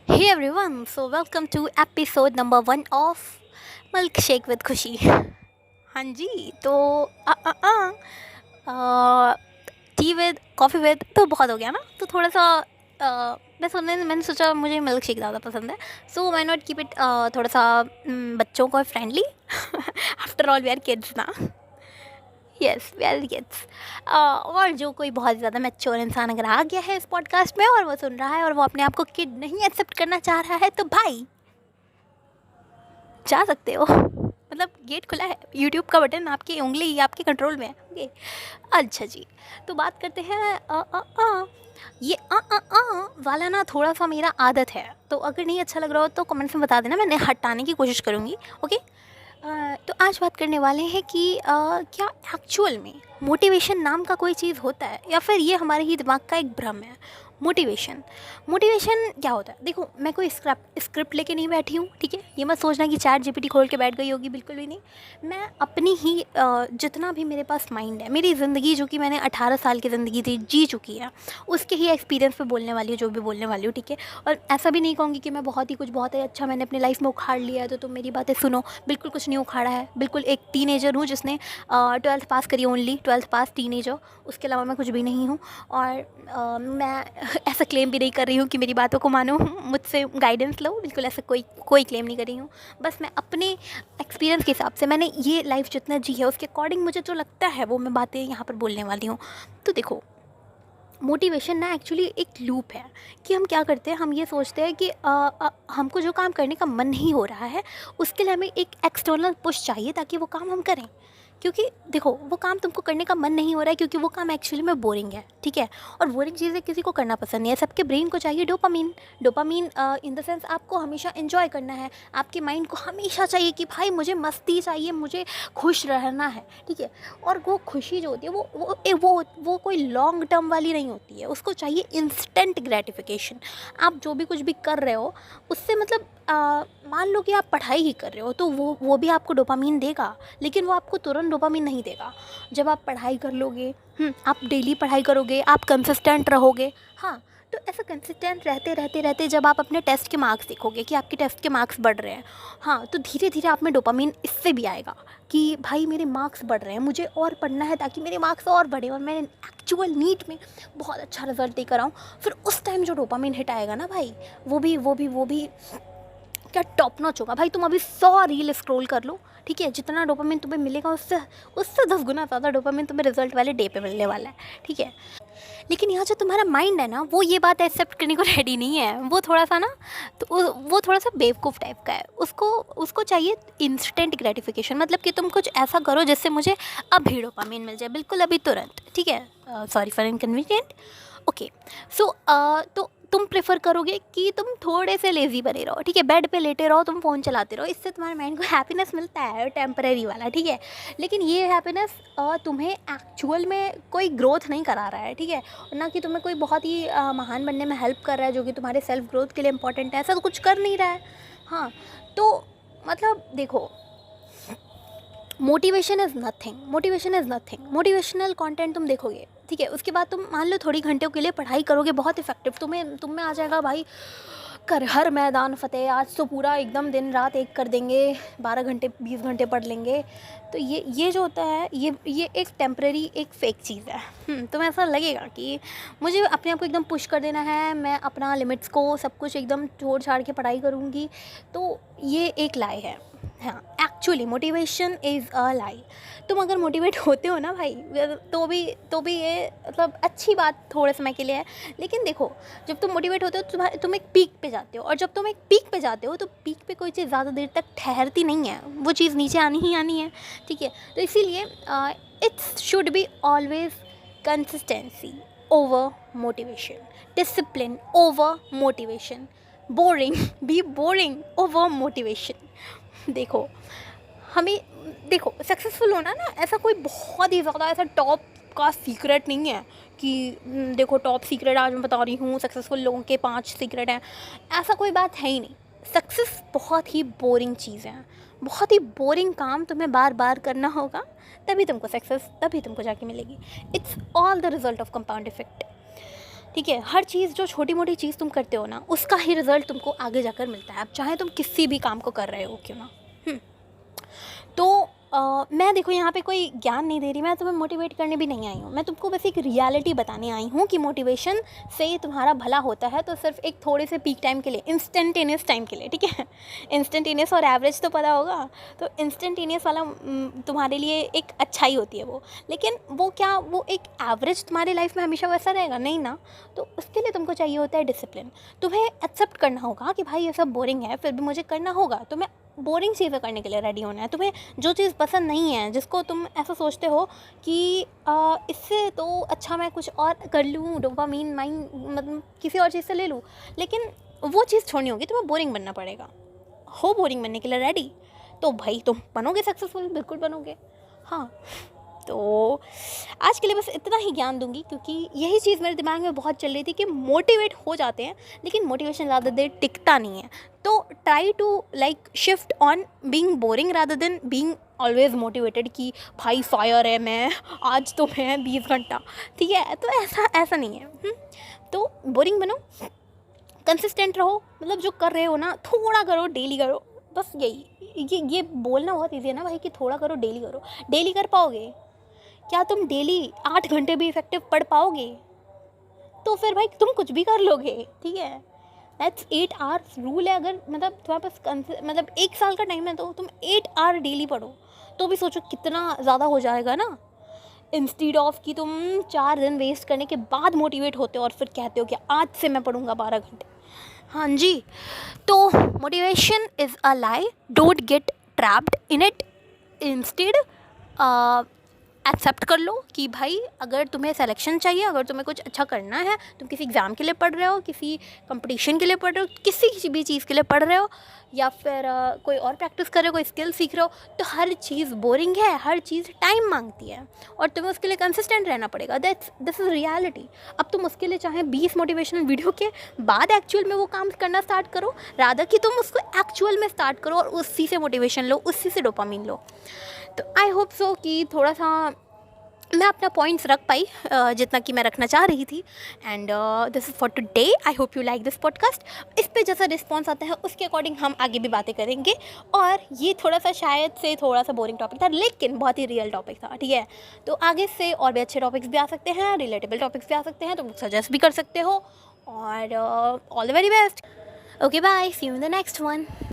Hey everyone, so welcome to episode number 1 of Milkshake with खुशी। हाँ जी, तो टी विद कॉफ़ी विद तो बहुत हो गया ना, तो थोड़ा सा मैंने सोचा मुझे मिल्क शेक ज़्यादा पसंद है। So why not keep it थोड़ा सा बच्चों को friendly. After all we are kids ना। Yes we are kids. और जो कोई बहुत ज़्यादा मैच्योर इंसान अगर आ गया है इस पॉडकास्ट में और वो सुन रहा है और वो अपने आप को किड नहीं एक्सेप्ट करना चाह रहा है, तो भाई जा सकते हो। मतलब गेट खुला है, यूट्यूब का बटन आपकी उंगली आपके कंट्रोल में है। ओके, अच्छा जी, तो बात करते हैं ये वाला ना थोड़ा सा मेरा आदत है, तो अगर नहीं अच्छा लग रहा हो तो कमेंट्स में बता देना, मैंने हटाने की कोशिश करूँगी। ओके, तो आज बात करने वाले हैं कि क्या एक्चुअल में मोटिवेशन नाम का कोई चीज़ होता है या फिर ये हमारे ही दिमाग का एक भ्रम है। मोटिवेशन मोटिवेशन क्या होता है? देखो, मैं कोई स्क्रिप्ट लेके नहीं बैठी हूँ, ठीक है? ये मत सोचना कि चैट जीपीटी खोल के बैठ गई होगी, बिल्कुल भी नहीं। मैं अपनी ही जितना भी मेरे पास माइंड है, मेरी ज़िंदगी जो कि मैंने 18 साल की ज़िंदगी जी चुकी है, उसके ही एक्सपीरियंस पे बोलने वाली हूँ, जो भी बोलने वाली हूँ, ठीक है? और ऐसा भी नहीं कहूँगी कि मैं बहुत ही अच्छा मैंने अपनी लाइफ में उखाड़ लिया है तो तुम मेरी बातें सुनो। बिल्कुल कुछ नहीं उखाड़ा है, बिल्कुल एक टीनेजर हूँ जिसने 12th पास करी, ओनली 12th पास टीनेजर, उसके अलावा मैं कुछ भी नहीं हूँ। और मैं ऐसा क्लेम भी नहीं कर रही हूँ कि मेरी बातों को मानो, मुझसे गाइडेंस लो, बिल्कुल ऐसा कोई कोई क्लेम नहीं कर रही हूँ। बस मैं अपने एक्सपीरियंस के हिसाब से, मैंने ये लाइफ जितना जी है उसके अकॉर्डिंग मुझे जो लगता है वो मैं बातें यहाँ पर बोलने वाली हूँ। तो देखो, मोटिवेशन ना एक्चुअली एक लूप है कि हम क्या करते हैं, हम ये सोचते हैं कि हमको जो काम करने का मन नहीं हो रहा है उसके लिए हमें एक एक्सटर्नल पुश चाहिए ताकि वो काम हम करें। क्योंकि देखो, वो काम तुमको करने का मन नहीं हो रहा है क्योंकि वो काम एक्चुअली में बोरिंग है, ठीक है? और बोरिंग चीज़ें किसी को करना पसंद नहीं है। सबके ब्रेन को चाहिए dopamine. Dopamine in the sense आपको हमेशा इन्जॉय करना है, आपके माइंड को हमेशा चाहिए कि भाई मुझे मस्ती चाहिए, मुझे खुश रहना है, ठीक है? और वो खुशी जो होती है वो कोई लॉन्ग टर्म वाली नहीं होती है, उसको चाहिए इंस्टेंट ग्रेटिफिकेशन। आप जो भी कुछ भी कर रहे हो उससे मतलब मान लो कि आप पढ़ाई ही कर रहे हो तो वो भी आपको डोपामीन देगा, लेकिन वो आपको तुरंत डोपामीन नहीं देगा। जब आप पढ़ाई कर लोगे, आप डेली पढ़ाई करोगे, आप कंसिस्टेंट रहोगे, हाँ, तो ऐसा कंसिस्टेंट रहते रहते रहते जब आप अपने टेस्ट के मार्क्स देखोगे कि आपके टेस्ट के मार्क्स बढ़ रहे हैं, हाँ, तो धीरे धीरे आप में डोपामीन इससे भी आएगा कि भाई मेरे मार्क्स बढ़ रहे हैं, मुझे और पढ़ना है ताकि मेरे मार्क्स और बढ़े और मैं एक्चुअल नीट में बहुत अच्छा रिजल्ट लेकर आऊँ। फिर उस टाइम जो डोपामीन हिट आएगा ना भाई, वो भी क्या टॉप नॉच होगा भाई। तुम अभी 100 रील स्क्रॉल कर लो, ठीक है? जितना डोपामिन तुम्हें मिलेगा उससे उससे 10 गुना ज़्यादा डोपामिन तुम्हें रिजल्ट वाले डे पे मिलने वाला है, ठीक है? लेकिन यहाँ जो तुम्हारा माइंड है ना, वो ये बात एक्सेप्ट करने को रेडी नहीं है। वो थोड़ा सा ना, तो वो थोड़ा सा बेवकूफ़ टाइप का है। उसको उसको चाहिए इंस्टेंट ग्रेटिफिकेशन, मतलब कि तुम कुछ ऐसा करो जिससे मुझे अभी डोपामिन मिल जाए, बिल्कुल अभी तुरंत, ठीक है? Sorry for inconvenient. ओके, सो तो तुम प्रेफर करोगे कि तुम थोड़े से लेज़ी बने रहो, ठीक है? बेड पे लेटे रहो, तुम फ़ोन चलाते रहो, इससे तुम्हारे माइंड को हैप्पीनेस मिलता है टेम्परेरी वाला, ठीक है? लेकिन ये हैप्पीनेस तुम्हें एक्चुअल में कोई ग्रोथ नहीं करा रहा है, ठीक है? ना कि तुम्हें कोई बहुत ही महान बनने में हेल्प कर रहा है, जो कि तुम्हारे सेल्फ ग्रोथ के लिए इंपॉर्टेंट है, ऐसा तो कुछ कर नहीं रहा है। हाँ, तो मतलब देखो, मोटिवेशनल कंटेंट तुम देखोगे, ठीक है? उसके बाद तुम मान लो थोड़ी घंटों के लिए पढ़ाई करोगे, बहुत इफेक्टिव, तुम में आ जाएगा भाई कर हर मैदान फ़तेह, आज तो पूरा एकदम दिन रात एक कर देंगे, 12 घंटे 20 घंटे पढ़ लेंगे। तो ये जो होता है, ये एक टेम्परेरी एक फ़ेक चीज़ है। तुम्हें ऐसा लगेगा कि मुझे अपने आप को एकदम पुश कर देना है, मैं अपना लिमिट्स को सब कुछ एकदम छोड़ छाड़ के पढ़ाई करूँगी, तो ये एक लाई है। हाँ, एक्चुअली मोटिवेशन इज़ अ लाई। तुम अगर मोटिवेट होते हो ना भाई, तो भी ये मतलब अच्छी बात थोड़े समय के लिए है। लेकिन देखो, जब तुम मोटिवेट होते हो तो तुम एक पीक पे जाते हो, और जब तुम एक पीक पे जाते हो तो पीक पे कोई चीज़ ज़्यादा देर तक ठहरती नहीं है, वो चीज़ नीचे आनी ही आनी है, ठीक है? तो इसीलिए it's should be always consistency over motivation, discipline over motivation, boring be boring over motivation. देखो, हमें देखो, सक्सेसफुल होना ना ऐसा कोई बहुत ही ज़्यादा ऐसा टॉप का सीक्रेट नहीं है कि देखो टॉप सीक्रेट आज मैं बता रही हूँ, सक्सेसफुल लोगों के 5 सीक्रेट हैं, ऐसा कोई बात है ही नहीं। सक्सेस बहुत ही बोरिंग चीज़ है, बहुत ही बोरिंग काम तुम्हें बार बार करना होगा, तभी तुमको सक्सेस तभी तुमको जाके मिलेगी। It's all the result of compound effect. ठीक है, हर चीज़ जो छोटी मोटी चीज़ तुम करते हो ना, उसका ही रिज़ल्ट तुमको आगे जाकर मिलता है, अब चाहे तुम किसी भी काम को कर रहे हो क्यों ना। तो मैं देखो यहाँ पे कोई ज्ञान नहीं दे रही, मैं तुम्हें मोटिवेट करने भी नहीं आई हूँ, मैं तुमको बस एक रियलिटी बताने आई हूँ कि मोटिवेशन से तुम्हारा भला होता है तो सिर्फ एक थोड़े से पीक टाइम के लिए, इंस्टेंटेनियस टाइम के लिए, ठीक है। इंस्टेंटेनियस और एवरेज तो पता होगा, तो इंस्टेंटेनियस वाला तुम्हारे लिए एक अच्छाई होती है वो, लेकिन वो क्या, वो एक एवरेज तुम्हारी लाइफ में हमेशा वैसा रहेगा नहीं ना। तो उसके लिए तुमको चाहिए होता है डिसिप्लिन। तुम्हें एक्सेप्ट करना होगा कि भाई ये सब बोरिंग है, फिर भी मुझे करना होगा, तुम्हें बोरिंग चीज़ें करने के लिए रेडी होना है। तुम्हें जो चीज़ पसंद नहीं है, जिसको तुम ऐसा सोचते हो कि इससे तो अच्छा मैं कुछ और कर लूँ, डोपामीन माइंड मतलब किसी और चीज़ से ले लूँ, लेकिन वो चीज़ छोड़नी होगी, तुम्हें बोरिंग बनना पड़ेगा। हो बोरिंग बनने के लिए रेडी, तो भाई तुम बनोगे सक्सेसफुल, बिल्कुल बनोगे। हाँ, तो आज के लिए बस इतना ही ज्ञान दूंगी, क्योंकि यही चीज़ मेरे दिमाग में बहुत चल रही थी कि मोटिवेट हो जाते हैं लेकिन मोटिवेशन ज़्यादा देर टिकता नहीं है। तो try to like shift on being boring rather than being always motivated कि भाई फायर है मैं, आज तो मैं 20 घंटा, ठीक है। तो ऐसा नहीं है। तो बोरिंग बनो, कंसिस्टेंट रहो, मतलब जो कर रहे हो ना थोड़ा करो, डेली करो, बस यही। ये बोलना बहुत ईजी है ना भाई कि थोड़ा करो, डेली करो। डेली कर पाओगे क्या? तुम डेली 8 घंटे भी इफेक्टिव पढ़ पाओगे तो फिर भाई तुम कुछ भी कर लोगे, ठीक है। दैट्स 8 आवर्स रूल है। अगर मतलब तुम्हारे पास मतलब 1 साल का टाइम है तो तुम 8 आवर डेली पढ़ो, तो भी सोचो कितना ज़्यादा हो जाएगा ना। इंस्टीड ऑफ कि तुम 4 दिन वेस्ट करने के बाद मोटिवेट होते हो और फिर कहते हो कि आज से मैं पढ़ूंगा 12 घंटे। हाँ जी, तो motivation is a lie, don't get trapped in it. Instead accept कर लो कि भाई अगर तुम्हें सिलेक्शन चाहिए, अगर तुम्हें कुछ अच्छा करना है, तुम किसी एग्ज़ाम के लिए पढ़ रहे हो, किसी कंपटीशन के लिए पढ़ रहे हो, किसी भी चीज़ के लिए पढ़ रहे हो, या फिर कोई और प्रैक्टिस कर रहे हो, कोई स्किल सीख रहे हो, तो हर चीज़ बोरिंग है, हर चीज़ टाइम मांगती है और तुम्हें उसके लिए कंसिस्टेंट रहना पड़ेगा। This is reality. अब तुम उसके लिए चाहे 20 मोटिवेशनल वीडियो के बाद एक्चुअल में वो काम करना स्टार्ट करो, रादर कि तुम उसको एक्चुअल में स्टार्ट करो और उसी से मोटिवेशन लो, उसी से डोपामीन लो। तो आई होप सो कि थोड़ा सा मैं अपना पॉइंट्स रख पाई जितना कि मैं रखना चाह रही थी। And this is for today. I hope you like this podcast. इस पे जैसा रिस्पॉन्स आता है उसके अकॉर्डिंग हम आगे भी बातें करेंगे। और ये थोड़ा सा शायद से थोड़ा सा बोरिंग टॉपिक था, लेकिन बहुत ही रियल टॉपिक था, ठीक है। तो आगे से और भी अच्छे टॉपिक्स भी आ सकते हैं, रिलेटेबल टॉपिक्स भी आ सकते हैं, तो सजेस्ट भी कर सकते हो। और all the very best. Okay bye, see you in the next one.